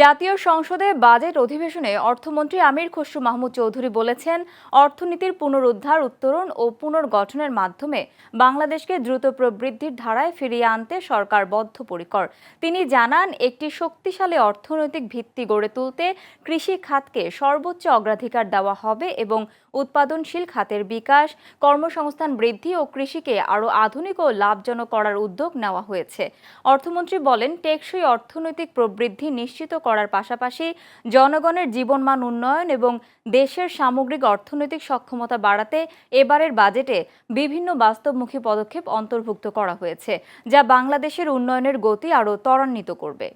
জাতীয় সংসদে বাজেট অধিবেশনে অর্থমন্ত্রী আমির খসরু মাহমুদ চৌধুরী বলেছেন, অর্থনীতির পুনরুদ্ধার, উত্তরণ ও পুনর্গঠনের মাধ্যমে বাংলাদেশকে দ্রুত প্রবৃদ্ধির ধারায় ফিরিয়ে আনতে সরকার বদ্ধপরিকর। তিনি জানান, একটি শক্তিশালী অর্থনৈতিক ভিত্তি গড়ে তুলতে কৃষি খাতকে সর্বোচ্চ অগ্রাধিকার দেওয়া হবে এবং উৎপাদনশীল খাতের বিকাশ, কর্মসংস্থান বৃদ্ধি ও কৃষিকে আরও আধুনিক ও লাভজনক করার উদ্যোগ নেওয়া হয়েছে। অর্থমন্ত্রী বলেন, টেকসই অর্থনৈতিক প্রবৃদ্ধি নিশ্চিত করার পাশাপাশি জনগণের জীবনমান উন্নয়ন এবং দেশের সামগ্রিক অর্থনৈতিক সক্ষমতা বাড়াতে এবারের বাজেটে বিভিন্ন বাস্তবমুখী পদক্ষেপ অন্তর্ভুক্ত করা হয়েছে, যা বাংলাদেশের উন্নয়নের গতি আরও ত্বরান্বিত করবে।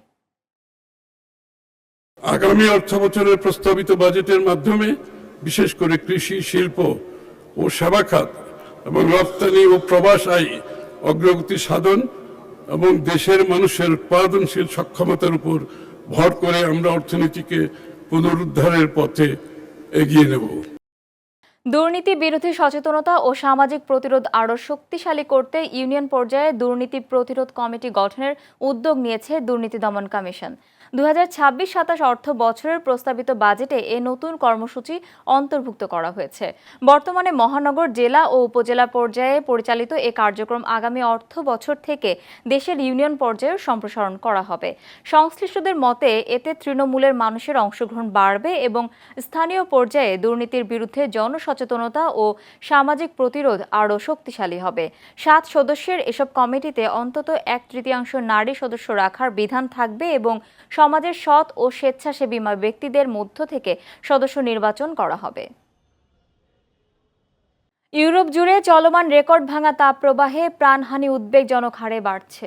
আগামী অর্থবছরের প্রস্তাবিত বাজেটের মাধ্যমে বিশেষ করে কৃষি, শিল্প ও সেবা খাত এবং রপ্তানি ও প্রবাস আয় অগ্রগতি সাধন এবং দেশের মানুষের উৎপাদনশীল সক্ষমতার উপর ভর করে আমরা অর্থনীতিকে পুনরুদ্ধারের পথে এগিয়ে নেব। দুর্নীতি বিরোধী সচেতনতা ও সামাজিক প্রতিরোধ আরও শক্তিশালী করতে ইউনিয়ন পর্যায়ে দুর্নীতি প্রতিরোধ কমিটি গঠনের উদ্যোগ নিয়েছে দুর্নীতি দমন কমিশন। 2026-27 অর্থ বছরের প্রস্তাবিত বাজেটে এ নতুন কর্মসূচি অন্তর্ভুক্ত করা হয়েছে। বর্তমানে মহানগর, জেলা ও উপজেলা পর্যায়ে পরিচালিত এ কার্যক্রম আগামী অর্থ বছর থেকে দেশের ইউনিয়ন পর্যায়ে সম্প্রসারণ করা হবে। সংশ্লিষ্টদের মতে, এতে তৃণমূলের মানুষের অংশগ্রহণ বাড়বে এবং স্থানীয় পর্যায়ে দুর্নীতির বিরুদ্ধে জনসচেতনতা ও সামাজিক প্রতিরোধ আরও শক্তিশালী হবে। 7 সদস্যের এসব কমিটিতে অন্তত 1/3 নারী সদস্য রাখার বিধান থাকবে এবং সমাজের সৎ ও স্বেচ্ছাসেবী ব্যক্তিদের মধ্য থেকে সদস্য নির্বাচন করা হবে। ইউরোপ জুড়ে চলমান রেকর্ড ভাঙা তাপপ্রবাহে প্রাণহানি উদ্বেগজনক হারে বাড়ছে।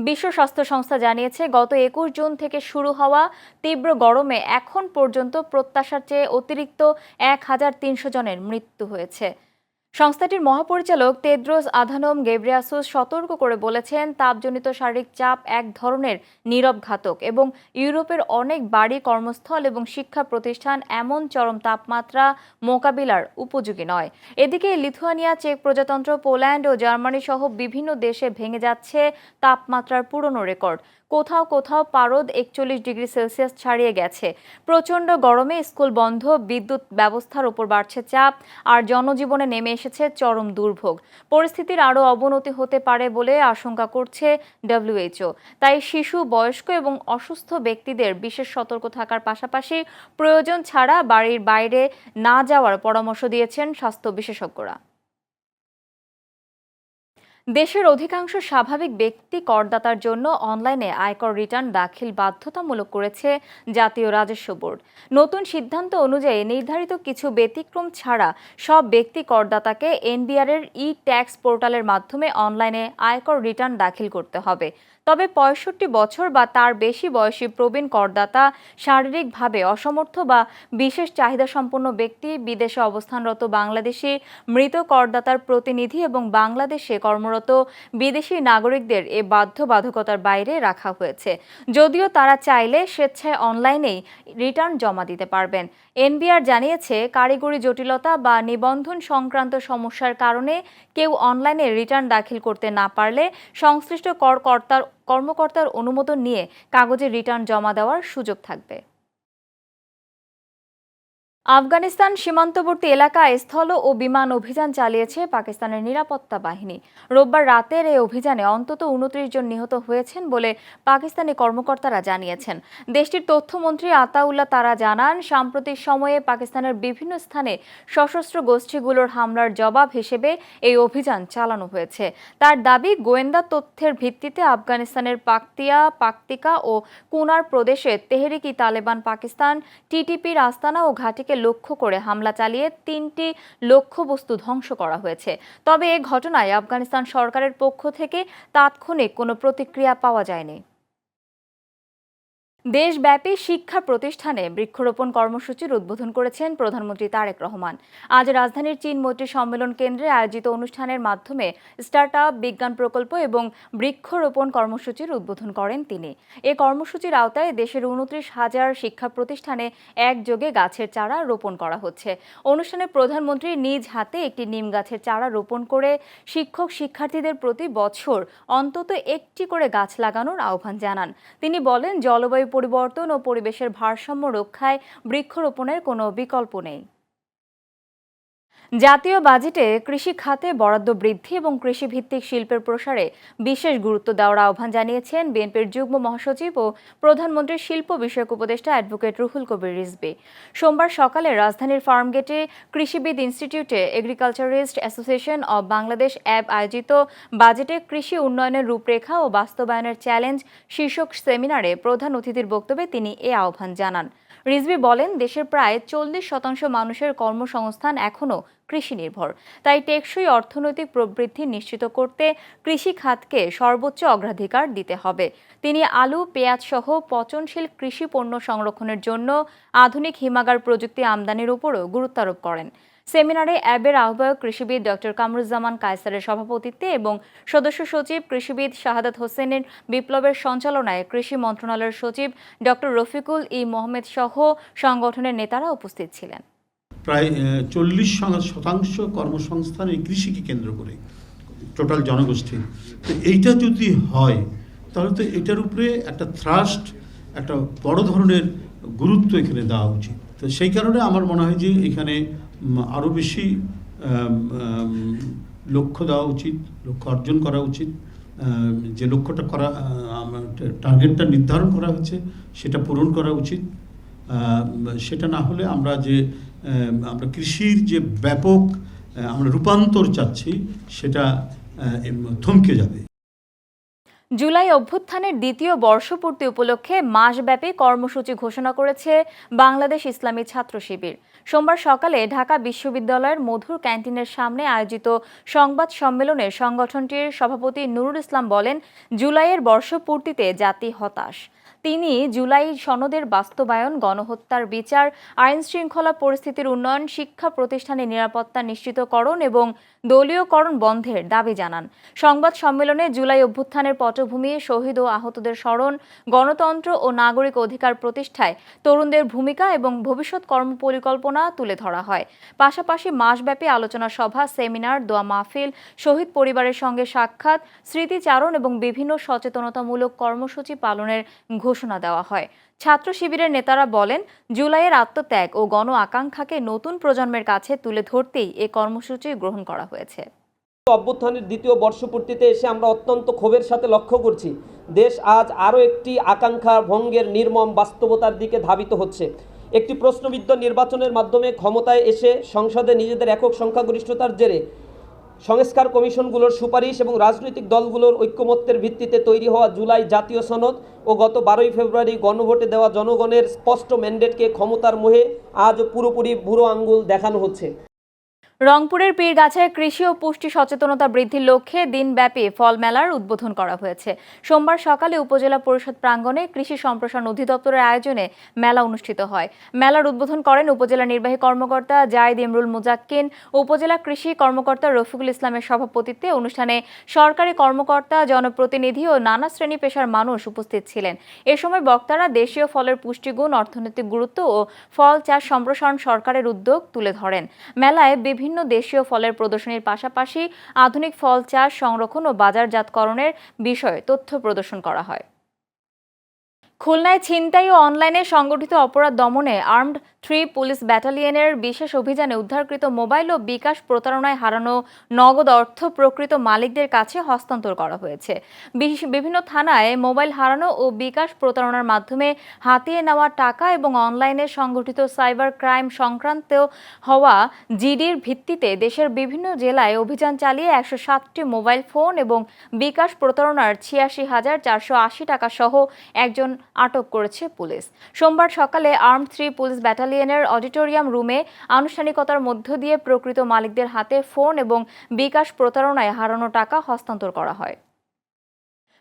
বিশ্ব স্বাস্থ্য সংস্থা জানিয়েছে, গত 21 জুন থেকে শুরু হওয়া তীব্র গরমে এখন পর্যন্ত প্রত্যাশার চেয়ে অতিরিক্ত 1300 জনের মৃত্যু হয়েছে। সংস্থাটির মহাপরিচালক তেদ্রোস আধানোম গেব্রেয়াসুস সতর্ক করে বলেছেন, তাপজনিত শারীরিক চাপ এক ধরনের নীরব ঘাতক এবং ইউরোপের অনেক বাড়ি, কর্মস্থল এবং শিক্ষা প্রতিষ্ঠান এমন চরম তাপমাত্রা মোকাবিলার উপযোগী নয়। এদিকে লিথুয়ানিয়া, চেক প্রজাতন্ত্র, পোল্যান্ড ও জার্মানি সহ বিভিন্ন দেশে ভেঙে যাচ্ছে তাপমাত্রার পুরনো রেকর্ড। কোথাও কোথাও পারদ 41 ডিগ্রি সেলসিয়াস ছাড়িয়ে গেছে। প্রচণ্ড গরমে স্কুল বন্ধ, বিদ্যুৎ ব্যবস্থার উপর বাড়ছে চাপ, আর জনজীবনে নেমে এসেছে চরম দুর্ভোগ। পরিস্থিতির আরও অবনতি হতে পারে বলে আশঙ্কা করছে WHO। তাই শিশু, বয়স্ক এবং অসুস্থ ব্যক্তিদের বিশেষ সতর্ক থাকার পাশাপাশি প্রয়োজন ছাড়া বাড়ির বাইরে না যাওয়ার পরামর্শ দিয়েছেন স্বাস্থ্য বিশেষজ্ঞরা। দেশের অধিকাংশ স্বাভাবিক ব্যক্তি করদাতার জন্য অনলাইনে আয়কর রিটার্ন দাখিল বাধ্যতামূলক করেছে জাতীয় রাজস্ব বোর্ড। নতুন সিদ্ধান্ত অনুযায়ী নির্ধারিত কিছু ব্যতিক্রম ছাড়া সব ব্যক্তি করদাতাকে এনবিআরের ই-ট্যাক্স পোর্টালের মাধ্যমে অনলাইনে আয়কর রিটার্ন দাখিল করতে হবে। তবে 65 বছর বা তার বেশি বয়সী প্রবীণ করদাতা, শারীরিকভাবে অসমর্থ বা বিশেষ চাহিদাসম্পন্ন ব্যক্তি, বিদেশে অবস্থানরত বাংলাদেশি, মৃত করদাতার প্রতিনিধি এবং বাংলাদেশে কর্মরত বিদেশি নাগরিকদের এ বাধ্যবাধকতার বাইরে রাখা হয়েছে। যদিও তারা চাইলে স্বেচ্ছায় অনলাইনেই রিটার্ন জমা দিতে পারবেন। এনবিআর জানিয়েছে, কারিগরি জটিলতা বা নিবন্ধন সংক্রান্ত সমস্যার কারণে কেউ অনলাইনে রিটার্ন দাখিল করতে না পারলে সংশ্লিষ্ট কর্মকর্তার অনুমোদন নিয়ে কাগজে রিটার্ন জমা দেওয়ার সুযোগ থাকবে। আফগানিস্তান সীমান্তবর্তী এলাকায় স্থল ও বিমান অভিযান চালিয়েছে পাকিস্তানের নিরাপত্তা বাহিনী। রোববার রাতের এই অভিযানে অন্তত 29 জন নিহত হয়েছেন বলে পাকিস্তানি কর্মকর্তারা জানিয়েছেন। দেশটির তথ্যমন্ত্রী আতাউল্লাহ তারা জানান, সাম্প্রতিক সময়ে পাকিস্তানের বিভিন্ন স্থানে সশস্ত্র গোষ্ঠীগুলোর হামলার জবাব হিসেবে এই অভিযান চালানো হয়েছে। তার দাবি, গোয়েন্দা তথ্যের ভিত্তিতে আফগানিস্তানের পাকতিকা ও কুনার প্রদেশে তেহরিক-ই-তালেবান পাকিস্তান টিটিপির আস্তানা ও ঘাঁটিকে লক্ষ্য করে হামলা চালিয়ে 3টি লক্ষ্যবস্তু ধ্বংস করা হয়েছে। তবে এ ঘটনায় আফগানিস্তান সরকারের পক্ষ থেকে তাৎক্ষণিক কোনো প্রতিক্রিয়া পাওয়া যায়নি। দেশব্যাপী শিক্ষা প্রতিষ্ঠানে বৃক্ষরোপণ কর্মসূচির উদ্বোধন করেছেন প্রধানমন্ত্রী তারেক রহমান। আজ রাজধানীর চীন মৈত্রী সম্মেলন কেন্দ্রে আয়োজিত অনুষ্ঠানের মাধ্যমে স্টার্টআপ, বিজ্ঞান প্রকল্প এবং বৃক্ষরোপণ কর্মসূচির উদ্বোধন করেন তিনি। এ কর্মসূচির আওতায় দেশের 29,000 শিক্ষা প্রতিষ্ঠানে একযোগে গাছের চারা রোপণ করা হচ্ছে। অনুষ্ঠানে প্রধানমন্ত্রী নিজ হাতে একটি নিম গাছের চারা রোপণ করে শিক্ষক শিক্ষার্থীদের প্রতি বছর অন্তত একটি করে গাছ লাগানোর আহ্বান জানান। তিনি বলেন, জলবায়ু পরিবর্তন ও পরিবেশের ভারসাম্য রক্ষায় বৃক্ষরোপণের কোনো বিকল্প নেই। জাতীয় বাজেটে কৃষি খাতে বরাদ্দ বৃদ্ধি এবং কৃষিভিত্তিক শিল্পের প্রসারে বিশেষ গুরুত্ব দেওয়ার আহ্বান জানিয়েছেন বিএনপির যুগ্ম মহাসচিব ও প্রধানমন্ত্রীর শিল্প বিষয়ক উপদেষ্টা অ্যাডভোকেট রুহুল কবির রিজভী। সোমবার সকালে রাজধানীর ফার্মগেটে কৃষিবিদ ইনস্টিটিউটে এগ্রিকালচারিস্ট অ্যাসোসিয়েশন অব বাংলাদেশ অ্যাব আয়োজিত বাজেটে কৃষি উন্নয়নের রূপরেখা ও বাস্তবায়নের চ্যালেঞ্জ শীর্ষক সেমিনারে প্রধান অতিথির বক্তব্যে তিনি এ আহ্বান জানান। রিজভী বলেন, দেশের প্রায় 40% মানুষের কর্মসংস্থান এখনও কৃষি নির্ভর। তাই টেকসই অর্থনৈতিক প্রবৃদ্ধি নিশ্চিত করতে কৃষি খাতকে সর্বোচ্চ অগ্রাধিকার দিতে হবে। তিনি আলু, পেঁয়াজ সহ পচনশীল কৃষি পণ্য সংরক্ষণের জন্য আধুনিক হিমাগার প্রযুক্তি আমদানির উপরও গুরুত্ব আরোপ করেন। সেমিনারে অ্যাবের আহ্বায়ক কৃষিবিদ ডক্টর কামরুজ্জামান কায়সারের সভাপতিত্বে এবং সদস্য সচিব কৃষিবিদ শাহাদাত হোসেনের বিপ্লবের সঞ্চালনায় কৃষি মন্ত্রণালয়ের সচিব ডক্টর রফিকুল ই মোহাম্মদ সহ সংগঠনের নেতারা উপস্থিত ছিলেন। প্রায় 40% কর্মসংস্থান এই কৃষিকে কেন্দ্র করে টোটাল জনগোষ্ঠীর। তো এইটা যদি হয় তাহলে তো এটার উপরে একটা থ্রাস্ট, একটা বড় ধরনের গুরুত্ব এখানে দেওয়া উচিত। তো সেই কারণে আমার মনে হয় যে এখানে আরও বেশি লক্ষ্য দেওয়া উচিত, লক্ষ্য অর্জন করা উচিত। যে লক্ষ্যটা করা, টার্গেটটা নির্ধারণ করা হয়েছে সেটা পূরণ করা উচিত। সেটা না হলে আমরা কৃষির যে ব্যাপক আমরা রূপান্তর চাচ্ছি সেটা থমকে যাবে। জুলাই অভ্যুত্থানের দ্বিতীয় বর্ষপূর্তি উপলক্ষে মাসব্যাপী কর্মসূচি ঘোষণা করেছে বাংলাদেশ ইসলামী ছাত্র শিবির। সোমবার সকালে ঢাকা বিশ্ববিদ্যালয়ের মধুর ক্যান্টিনের সামনে আয়োজিত সংবাদ সম্মেলনে সংগঠনটির সভাপতি নুরুল ইসলাম বলেন, জুলাইয়ের বর্ষপূর্তিতে জাতি হতাশ। তিনি জুলাই সনদের বাস্তবায়ন, গণহত্যার বিচার, আইন শৃঙ্খলা পরিস্থিতির উন্নয়ন, শিক্ষা প্রতিষ্ঠানে নিরাপত্তা নিশ্চিতকরণ এবং দলীয়করণ বন্ধের দাবি জানান। সংবাদ সম্মেলনে জুলাই অভ্যুত্থানের পটভূমি, শহীদ ও আহতদের স্মরণ, গণতন্ত্র ও নাগরিক অধিকার প্রতিষ্ঠায় তরুণদের ভূমিকা এবং ভবিষ্যৎ কর্মপরিকল্পনা তুলে ধরা হয়। পাশাপাশি মাসব্যাপী আলোচনা সভা, সেমিনার, দোয়া মাহফিল, শহীদ পরিবারের সঙ্গে সাক্ষাৎ, স্মৃতিচারণ এবং বিভিন্ন সচেতনতামূলক কর্মসূচি পালনের ঘোষণা দেওয়া হয়। ছাত্র শিবিরের নেতারা বলেন, জুলাইয়ের আত্মত্যাগ ও গণ আকাঙ্ক্ষাকে নতুন প্রজন্মের কাছে তুলে ধরতেই এ কর্মসূচি গ্রহণ করা হয়েছে। অভ্যুত্থানের দ্বিতীয় বর্ষপূর্তিতে এসে আমরা অত্যন্ত ক্ষোভের সাথে লক্ষ্য করছি, দেশ আজ আরও একটি আকাঙ্ক্ষা ভঙ্গের নির্মম বাস্তবতার দিকে ধাবিত হচ্ছে। একটি প্রশ্নবিদ্ধ নির্বাচনের মাধ্যমে ক্ষমতায় এসে সংসদে নিজেদের একক সংখ্যাগরিষ্ঠতার জেরে সংস্কার কমিশনগুলোর সুপারিশ এবং রাজনৈতিক দলগুলোর ঐক্যমত্যের ভিত্তিতে তৈরি হওয়া জুলাই জাতীয় সনদ ও গত 12 ফেব্রুয়ারি গণভোটে দেওয়া জনগণের স্পষ্ট ম্যান্ডেটকে ক্ষমতার মোহে আজ পুরোপুরি বুড়ো আঙ্গুল দেখানো হচ্ছে। রংপুরের পীরগাছায় কৃষি ও পুষ্টি সচেতনতা বৃদ্ধির লক্ষ্যে দিনব্যাপী ফল মেলার উদ্বোধন করা হয়েছে। সোমবার সকালে উপজেলা পরিষদ প্রাঙ্গণে কৃষি সম্প্রসারণ অধিদপ্তরের আয়োজনে মেলা অনুষ্ঠিত হয়। মেলার উদ্বোধন করেন উপজেলা নির্বাহী কর্মকর্তা জায়েদ ইমরুল মুজাক্কিন, উপজেলা কৃষি কর্মকর্তা রফিকুল ইসলামের সভাপতিত্বে অনুষ্ঠানে সরকারি কর্মকর্তা, জনপ্রতিনিধি ও নানা শ্রেণী পেশার মানুষ উপস্থিত ছিলেন। এ সময় বক্তারা দেশীয় ফলের পুষ্টিগুণ, অর্থনৈতিক গুরুত্ব ও ফল চাষ সম্প্রসারণ সরকারের উদ্যোগ তুলে ধরেন। মেলায় বিভিন্ন দেশীয় ফলের প্রদর্শনীর পাশাপাশি আধুনিক ফল চাষ, সংরক্ষণ ও বাজারজাতকরণের বিষয়ে তথ্য প্রদর্শন করা হয়। খুলনায় ছিনতাই ও অনলাইনে সংগঠিত অপরাধ দমনে আর্মড 3 পুলিশ ব্যাটালিয়নের বিশেষ অভিযানে উদ্ধারকৃত মোবাইল ও বিকাশ প্রতারণায় হারানো নগদ অর্থ প্রকৃত মালিকদের কাছে হস্তান্তর করা হয়েছে। বিভিন্ন থানায় মোবাইল হারানো ও বিকাশ প্রতারণার মাধ্যমে হাতিয়ে নেওয়া টাকা এবং অনলাইনে সংগঠিত সাইবার ক্রাইম সংক্রান্ত হওয়া জিডির ভিত্তিতে দেশের বিভিন্ন জেলায় অভিযান চালিয়ে 107টি মোবাইল ফোন এবং বিকাশ প্রতারণার 86,480 টাকা সহ একজন আটক করেছে পুলিশ। সোমবার সকালে আর্মড 3 পুলিশ ব্যাটালিয়নের অডিটোরিয়াম রুমে আনুষ্ঠানিকতার মধ্য দিয়ে প্রকৃত মালিকদের হাতে ফোন এবং বিকাশ প্রতারণায় হারানো টাকা হস্তান্তর করা হয়।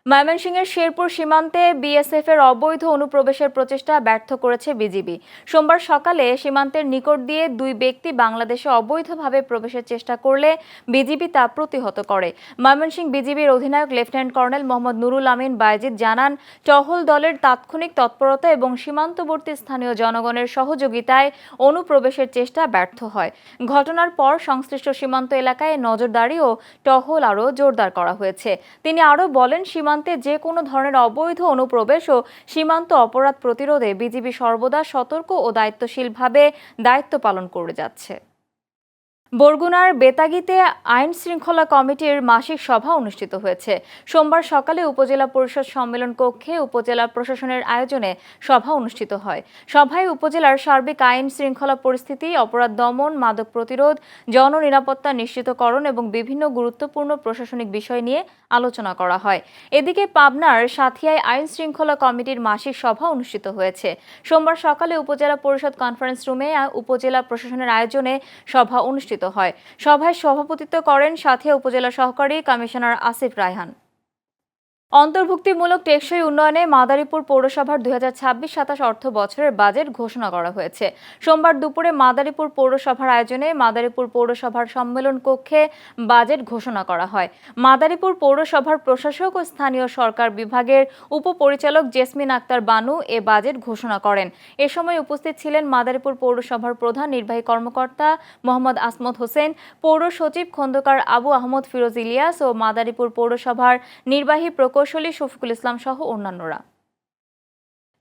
ময়মনসিংহের শেরপুর সীমান্তে বিএসএফের অবৈধ অনুপ্রবেশের প্রচেষ্টা ব্যর্থ করেছে বিজিবি। সোমবার সকালে সীমান্তের নিকট দিয়ে 2 ব্যক্তি বাংলাদেশে অবৈধভাবে প্রবেশের চেষ্টা করলে বিজিবি তা প্রতিহত করে। ময়মনসিংহ বিজিবির অধিনায়ক লেফটেন্যান্ট কর্নেল মোহাম্মদ নুরুল আমিন বায়েজিদ জানান, টহল দলের তাৎক্ষণিক তৎপরতা এবং সীমান্তবর্তী স্থানীয় জনগণের সহযোগিতায় অনুপ্রবেশের চেষ্টা ব্যর্থ হয়। ঘটনার পর সংশ্লিষ্ট সীমান্ত এলাকায় নজরদারি ও টহল আরও জোরদার করা হয়েছে। তিনি আরও বলেন, সীমান্ত সীমান্তে যে কোনো ধরনের অবৈধ অনুপ্রবেশ ও সীমান্ত অপরাধ প্রতিরোধে বিজিবি সর্বদা সতর্ক ও দায়িত্বশীলভাবে দায়িত্ব পালন করে যাচ্ছে। বরগুনার বেতাগীতে আইন শৃঙ্খলা কমিটির মাসিক সভা অনুষ্ঠিত হয়েছে। সোমবার সকালে উপজেলা পরিষদ সম্মেলন কক্ষে উপজেলা প্রশাসনের আয়োজনে সভা অনুষ্ঠিত হয়। সভায় উপজেলার সার্বিক আইন শৃঙ্খলা পরিস্থিতি, অপরাধ দমন, মাদক প্রতিরোধ, জননিরাপত্তা নিশ্চিতকরণ এবং বিভিন্ন গুরুত্বপূর্ণ প্রশাসনিক বিষয় নিয়ে আলোচনা করা হয়। এদিকে পাবনার সাথিয়ায় আইন শৃঙ্খলা কমিটির মাসিক সভা অনুষ্ঠিত হয়েছে। সোমবার সকালে উপজেলা পরিষদ কনফারেন্স রুমে উপজেলা প্রশাসনের আয়োজনে সভা অনুষ্ঠিত হয়। সভায় সভাপতিত্ব করেন সাথিয়া উপজেলা সহকারী কমিশনার আসিফ রায়হান। অন্তর্ভুক্তিমূলক টেকসই উন্নয়নে মাদারীপুর পৌরসভার 2026-27 অর্থ বছরের বাজেট ঘোষণা করা হয়েছে। সোমবার দুপুরে মাদারীপুর পৌরসভার আয়োজনে মাদারীপুর পৌরসভার সম্মেলন কক্ষে বাজেট ঘোষণা করা হয়। মাদারীপুর পৌরসভার প্রশাসক ও স্থানীয় সরকার বিভাগের উপপরিচালক জেসমিন আক্তার বানু এ বাজেট ঘোষণা করেন। এ সময় উপস্থিত ছিলেন মাদারীপুর পৌরসভার প্রধান নির্বাহী কর্মকর্তা মোহাম্মদ আসমত হোসেন, পৌর সচিব খন্দকার আবু আহমদ ফিরোজ ইলিয়াস ও মাদারীপুর পৌরসভার নির্বাহী প্রকৌশলী শফিকুল ইসলাম সহ অন্যান্যরা।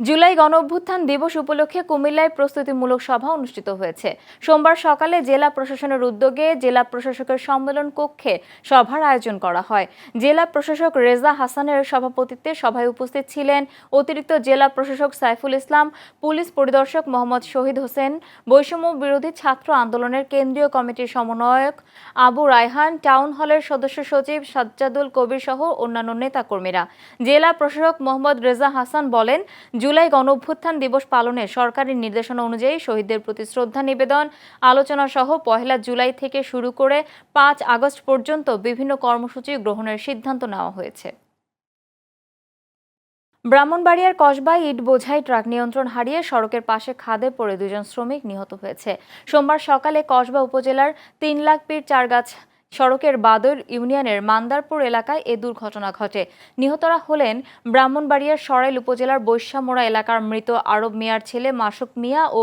জুলাই গণঅভ্যুত্থান দিবস উপলক্ষে কুমিল্লায় প্রস্তুতিমূলক সভা অনুষ্ঠিত হয়েছে। সোমবার সকালে জেলা প্রশাসনের উদ্যোগে জেলা প্রশাসকের সম্মেলন কক্ষে সভার আয়োজন করা হয়। জেলা প্রশাসক রেজা হাসানের সভাপতিত্বে সভায় উপস্থিত ছিলেন অতিরিক্ত জেলা প্রশাসক সাইফুল ইসলাম, পুলিশ পরিদর্শক মোহাম্মদ শহীদ হোসেন, বৈষম্য বিরোধী ছাত্র আন্দোলনের কেন্দ্রীয় কমিটির সমন্বয়ক আবু রায়হান, টাউন হলের সদস্য সচিব সাজ্জাদুল কবির সহ অন্যান্য নেতাকর্মীরা। জেলা প্রশাসক মোহাম্মদ রেজা হাসান বলেন, জুলাই গণঅভ্যুত্থান দিবস পালনে সরকারি নির্দেশনা অনুযায়ী শহীদদের প্রতি শ্রদ্ধা নিবেদন, আলোচনা সহ 1 জুলাই থেকে শুরু করে 5 আগস্ট পর্যন্ত বিভিন্ন কর্মসূচি গ্রহণের সিদ্ধান্ত নেওয়া হয়েছে। ব্রাহ্মণবাড়িয়ার কসবায় ইট বোঝাই ট্রাক নিয়ন্ত্রণ হারিয়ে সড়কের পাশে খাদে পড়ে 2 জন শ্রমিক নিহত হয়েছে। সোমবার সকালে কসবা উপজেলার 3 লাখ পীর চারগাছ সড়কের বাদর ইউনিয়নের মান্দারপুর এলাকায় এ দুর্ঘটনা ঘটে। নিহতরা হলেন ব্রাহ্মণবাড়িয়ার সরাইল উপজেলার বৈশ্যামোড়া এলাকার মৃত আরব মিয়ার ছেলে মাসুক মিয়া ও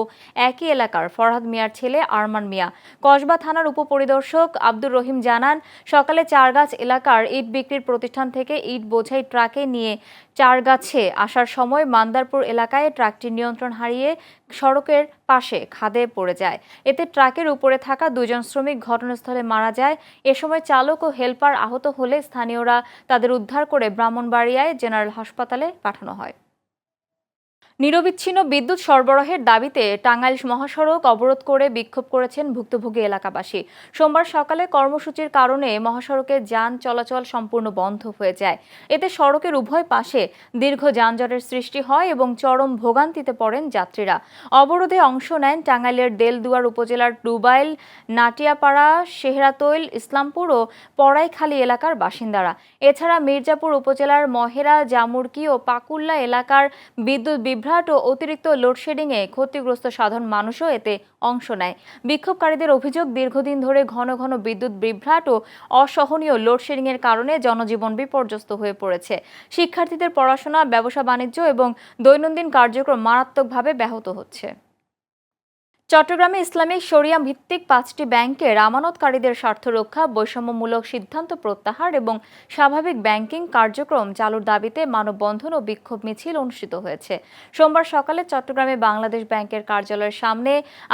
একই এলাকার ফরহাদ মিয়ার ছেলে আরমান মিয়া। কসবা থানার উপপরিদর্শক আব্দুর রহিম জানান, সকালে চারগাছ এলাকার ইট বিক্রির প্রতিষ্ঠান থেকে ইট বোঝাই ট্রাকে নিয়ে চারগাছে আসার সময় মান্দারপুর এলাকায় ট্রাকটি নিয়ন্ত্রণ হারিয়ে সড়কের পাশে খাদে পড়ে যায়। এতে ট্রাকের উপরে থাকা 2 জন শ্রমিক ঘটনাস্থলে মারা যায়। এ সময় চালক ও হেলপার আহত হলে স্থানীয়রা তাদের উদ্ধার করে ব্রাহ্মণবাড়িয়ায় জেনারেল হাসপাতালে পাঠানো হয়। নিরবিচ্ছিন্ন বিদ্যুৎ সরবরাহের দাবিতে টাঙ্গাইল মহাসড়ক অবরোধ করে বিক্ষোভ করেছেন ভুক্তভোগী এলাকাবাসী। সোমবার সকালে কর্মসূচির কারণে মহাসড়কে যান চলাচল সম্পূর্ণ বন্ধ হয়ে যায়। এতে সড়কের উভয় পাশে দীর্ঘ যানজটের সৃষ্টি হয় এবং চরম ভোগান্তিতে পড়েন যাত্রীরা। অবরোধে অংশ নেন টাঙ্গাইলের দেলদুয়ার উপজেলার ডুবাইল, নাটিয়াপাড়া, শেহরাতৈল, ইসলামপুর ও পড়াইখালী এলাকার বাসিন্দারা। এছাড়া মির্জাপুর উপজেলার মহেরা, জামুরকি ও পাকুল্লা এলাকার বিদ্যুৎ বিভ্রাট ও অতিরিক্ত লোডশেডিংয়ে ক্ষতিগ্রস্ত সাধারণ মানুষও এতে অংশ নেয়। বিক্ষোভকারীদের অভিযোগ, দীর্ঘদিন ধরে ঘন ঘন বিদ্যুৎ বিভ্রাট ও অসহনীয় লোডশেডিংয়ের কারণে জনজীবন বিপর্যস্ত হয়ে পড়েছে। শিক্ষার্থীদের পড়াশোনা, ব্যবসা বাণিজ্য এবং দৈনন্দিন কার্যক্রম মারাত্মকভাবে ব্যাহত হচ্ছে। চট্টগ্রামে ইসলামিক শরিয়া ভিত্তিক 5টি ব্যাংকের আমানতকারীদের স্বার্থ রক্ষা, বৈষম্যমূলক সিদ্ধান্ত প্রত্যাহার এবং স্বাভাবিক ব্যাংকিং কার্যক্রম চালুর দাবিতে মানববন্ধন ও বিক্ষোভ মিছিল অনুষ্ঠিত হয়েছে। সোমবার সকালে চট্টগ্রামে বাংলাদেশ ব্যাংকের কার্যালয়ের সামনে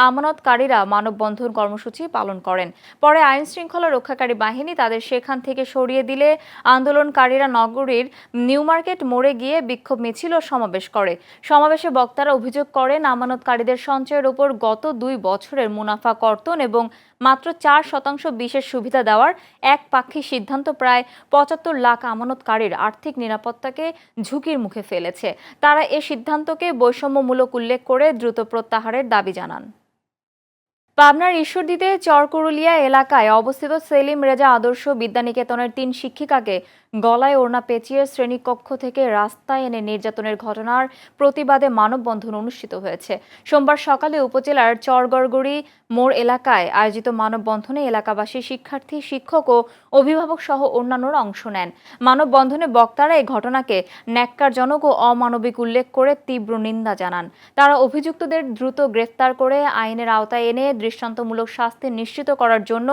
আমানতকারীরা মানববন্ধন কর্মসূচি পালন করেন। পরে আইন শৃঙ্খলা রক্ষাকারী বাহিনী তাদের সেখান থেকে সরিয়ে দিলে আন্দোলনকারীরা নগরীর নিউ মার্কেট মোড়ে গিয়ে বিক্ষোভ মিছিল ও সমাবেশ করে। সমাবেশে বক্তারা অভিযোগ করেন, আমানতকারীদের সঞ্চয়ের উপর গত 2 বছরের মুনাফা কর্তন এবং মাত্র 4% বিশেষ সুবিধা দেওয়ার একপাক্ষিক সিদ্ধান্ত প্রায় 75 লাখ আমানতকারীর আর্থিক নিরাপত্তাকে ঝুঁকির মুখে ফেলেছে। তারা এ সিদ্ধান্তকে বৈষম্যমূলক উল্লেখ করে দ্রুত প্রত্যাহারের দাবি জানান। পাবনার ঈশ্বরদীতে চরকুরুলিয়া এলাকায় অবস্থিত সেলিম রেজা আদর্শ বিদ্যানিকেতনের 3 শিক্ষিকাকে গলায় ওড়না পেঁচিয়ে শ্রেণীকক্ষ থেকে রাস্তায় এনে নির্যাতনের ঘটনার প্রতিবাদে মানববন্ধন অনুষ্ঠিত হয়েছে। সোমবার সকালে উপজেলার চরগড়গুড়ি মোড় এলাকায় আয়োজিত মানববন্ধনে এলাকাবাসী, শিক্ষার্থী, শিক্ষক ও অভিভাবক সহ অন্যান্যরা অংশ নেন। মানববন্ধনে বক্তারা এই ঘটনাকে ন্যাক্কারজনক ও অমানবিক উল্লেখ করে তীব্র নিন্দা জানান। তারা অভিযুক্তদের দ্রুত গ্রেফতার করে আইনের আওতায় এনে দৃষ্টান্তমূলক শাস্তি নিশ্চিত করার জন্য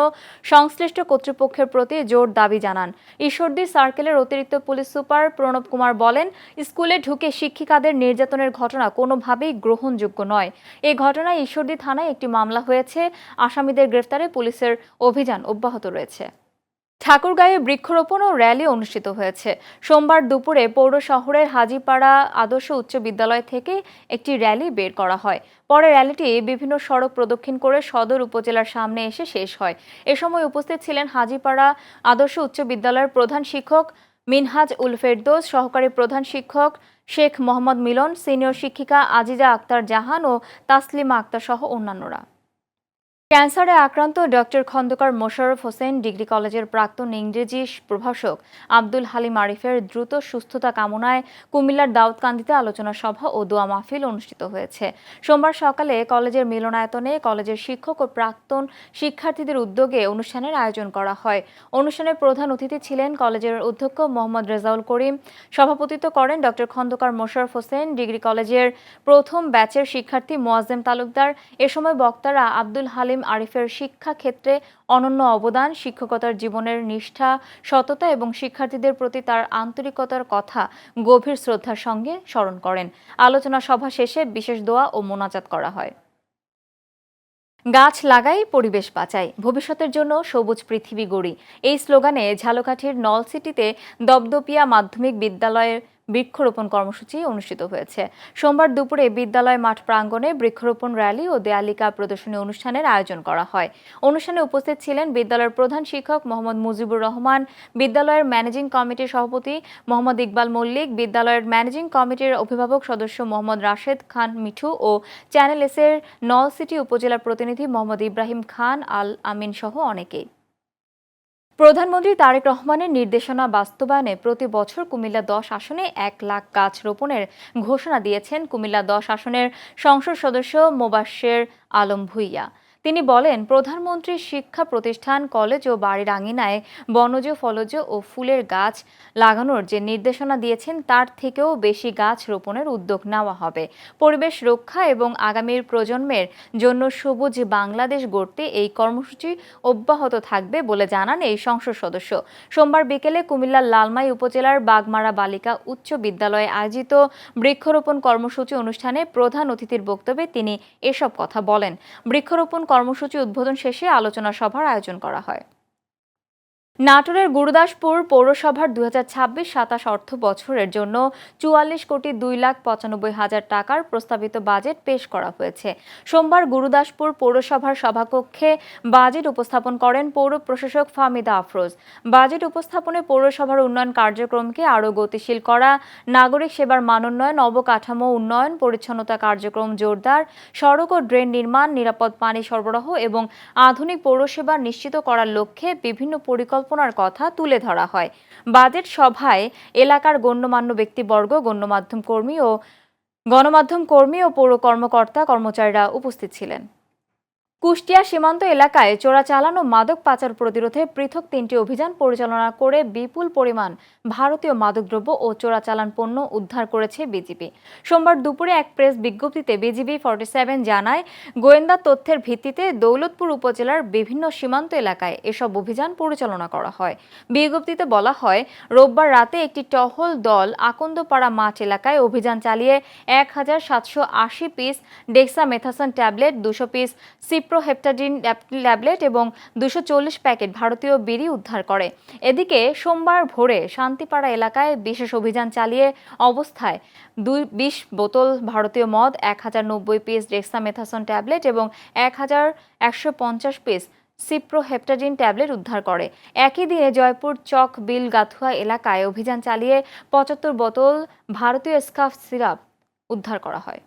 সংশ্লিষ্ট কর্তৃপক্ষের প্রতি জোর দাবি জানান। ঈশ্বরদী সার্কেলের অতিরিক্ত পুলিশ সুপার প্রণব কুমার বলেন, স্কুলে ঢুকে শিক্ষিকাদের নির্যাতনের ঘটনা কোনোভাবেই গ্রহণযোগ্য নয়। এই ঘটনায় ঈশ্বরদী থানায় একটি মামলা হয়েছে। আসামিদের গ্রেফতারে পুলিশের অভিযান অব্যাহত রয়েছে। ঠাকুরগাঁয়ে বৃক্ষরোপণ ও র্যালি অনুষ্ঠিত হয়েছে। সোমবার দুপুরে পৌর শহরের হাজীপাড়া আদর্শ উচ্চ বিদ্যালয় থেকে একটি র্যালি বের করা হয়। পরে র্যালিটি বিভিন্ন সড়ক প্রদক্ষিণ করে সদর উপজেলার সামনে এসে শেষ হয়। এ সময় উপস্থিত ছিলেন হাজীপাড়া আদর্শ উচ্চ বিদ্যালয়ের প্রধান শিক্ষক মিনহাজ উল ফেরদৌস, সহকারী প্রধান শিক্ষক শেখ মোহাম্মদ মিলন, সিনিয়র শিক্ষিকা আজিজা আক্তার জাহান ও তাসলিমা আক্তার সহ অন্যান্যরা। ক্যান্সারে আক্রান্ত ডক্টর খন্দকার মোশাররফ হোসেন ডিগ্রি কলেজের প্রাক্তন ইংরেজি প্রভাষক আব্দুল হালিম আরিফের দ্রুত সুস্থতা কামনায় কুমিল্লার দাউদকান্দিতে আলোচনা সভা ও দোয়া মাহফিল অনুষ্ঠিত হয়েছে। সোমবার সকালে কলেজের মিলনায়তনে কলেজের শিক্ষক ও প্রাক্তন শিক্ষার্থীদের উদ্যোগে অনুষ্ঠানের আয়োজন করা হয়। অনুষ্ঠানের প্রধান অতিথি ছিলেন কলেজের অধ্যক্ষ মোহাম্মদ রেজাউল করিম। সভাপতিত্ব করেন ডক্টর খন্দকার মোশাররফ হোসেন ডিগ্রি কলেজের প্রথম ব্যাচের শিক্ষার্থী মোয়াজ্জেম তালুকদার। এ সময় বক্তারা আব্দুল হালিম আরিফের শিক্ষা ক্ষেত্রে অনন্য অবদান, শিক্ষকতার জীবনের নিষ্ঠা, সততা এবং শিক্ষার্থীদের প্রতি তার আন্তরিকতার কথা গভীর শ্রদ্ধার সঙ্গে স্মরণ করেন। আলোচনা সভা শেষে বিশেষ দোয়া ও মোনাজাত করা হয়। গাছ লাগাই, পরিবেশ বাঁচাই, ভবিষ্যতের জন্য সবুজ পৃথিবী গড়ি, এই স্লোগানে ঝালকাঠির নলসিটিতে দপদপিয়া মাধ্যমিক বিদ্যালয়ের বৃক্ষরোপণ কর্মসূচি অনুষ্ঠিত হয়েছে। সোমবার দুপুরে বিদ্যালয় মাঠ প্রাঙ্গণে বৃক্ষরোপণ র্যালি ও দেয়ালিকা প্রদর্শনী অনুষ্ঠানের আয়োজন করা হয়। অনুষ্ঠানে উপস্থিত ছিলেন বিদ্যালয়ের প্রধান শিক্ষক মোহাম্মদ মুজিবুর রহমান, বিদ্যালয়ের ম্যানেজিং কমিটির সভাপতি মোহাম্মদ ইকবাল মল্লিক, বিদ্যালয়ের ম্যানেজিং কমিটির অভিভাবক সদস্য মোহাম্মদ রাশেদ খান মিঠু ও চ্যানেল এসের নলসিটি উপজেলা প্রতিনিধি মোহাম্মদ ইব্রাহিম খান আল আমিন সহ অনেকেই। প্রধানমন্ত্রী তারেক রহমানের নির্দেশনা বাস্তবায়নে প্রতি বছর কুমিল্লা 10 আসনে 1 লাখ গাছ রোপণের ঘোষণা দিয়েছেন কুমিল্লা 10 আসনের সংসদ সদস্য মোবাশ্বের আলম ভূঁইয়া। তিনি বলেন, প্রধানমন্ত্রী শিক্ষা প্রতিষ্ঠান, কলেজ ও বাড়ির আঙিনায় বনজ, ফলজ ও ফুলের গাছ লাগানোর যে নির্দেশনা দিয়েছেন তার থেকেও বেশি গাছ রোপণের উদ্যোগ নেওয়া হবে। পরিবেশ রক্ষা এবং আগামীর প্রজন্মের জন্য সবুজ বাংলাদেশ গড়তে এই কর্মসূচি অব্যাহত থাকবে বলে জানান এই সংসদ সদস্য। সোমবার বিকেলে কুমিল্লার লালমাই উপজেলার বাগমারা বালিকা উচ্চ বিদ্যালয়ে আয়োজিত বৃক্ষরোপণ কর্মসূচি অনুষ্ঠানে প্রধান অতিথির বক্তব্যে তিনি এসব কথা বলেন। বৃক্ষরোপণ কর্মসূচি উদ্বোধন শেষে আলোচনা সভার আয়োজন করা হয়। নাটোরের গুরুদাসপুর পৌরসভার 2026-27 অর্থ বছরের জন্য 44,02,95,000 টাকার প্রস্তাবিত বাজেট পেশ করা হয়েছে। সোমবার গুরুদাসপুর পৌরসভার সভাকক্ষে বাজেট উপস্থাপন করেন পৌর প্রশাসক ফাহমিদা আফরোজ। বাজেট উপস্থাপনে পৌরসভার উন্নয়ন কার্যক্রমকে আরও গতিশীল করা, নাগরিক সেবার মানোন্নয়ন, অবকাঠামো উন্নয়ন, পরিচ্ছন্নতা কার্যক্রম জোরদার, সড়ক ও ড্রেন নির্মাণ, নিরাপদ পানি সরবরাহ এবং আধুনিক পৌরসেবা নিশ্চিত করার লক্ষ্যে বিভিন্ন পরিকল্পনার কথা তুলে ধরা হয়। বাজেট সভায় এলাকার গণ্যমান্য ব্যক্তিবর্গ, গণমাধ্যম কর্মী ও পৌর কর্মকর্তা কর্মচারীরা উপস্থিত ছিলেন। কুষ্টিয়া সীমান্ত এলাকায় চোরাচালান ও মাদক পাচার প্রতিরোধে পৃথক 3টি অভিযান পরিচালনা করে বিপুল পরিমাণ ভারতীয় মাদকদ্রব্য ও চোরাচালান পণ্য উদ্ধার করেছে বিজিবি। সোমবার দুপুরে এক প্রেস বিজ্ঞপ্তিতে বিজিবি 47 জানায়, গোয়েন্দা তথ্যের ভিত্তিতে দৌলতপুর উপজেলার বিভিন্ন সীমান্ত এলাকায় এসব অভিযান পরিচালনা করা হয়। বিজ্ঞপ্তিতে বলা হয়, রোববার রাতে একটি টহল দল আকন্দপাড়া মাঠ এলাকায় অভিযান চালিয়ে 1780 piece dexamethasone tablet, 200 piece cyproheptadine tablet এবং 240 প্যাকেট ভারতীয় বিড়ি উদ্ধার করে। এদিকে সোমবার ভোরে শান্তিপাড়া এলাকায় বিশেষ অভিযান চালিয়ে অবস্থায় 20 বোতল ভারতীয় মদ, 1090 পিস ডেক্সামেথাসন ট্যাবলেট এবং 1150 পিস সিপ্রোহেপটাডিন ট্যাবলেট উদ্ধার করে। একই দিনে জয়পুর চক বিল গাথুয়া এলাকায় অভিযান চালিয়ে 75 বোতল ভারতীয় স্কাফ সিরাপ উদ্ধার করা হয়।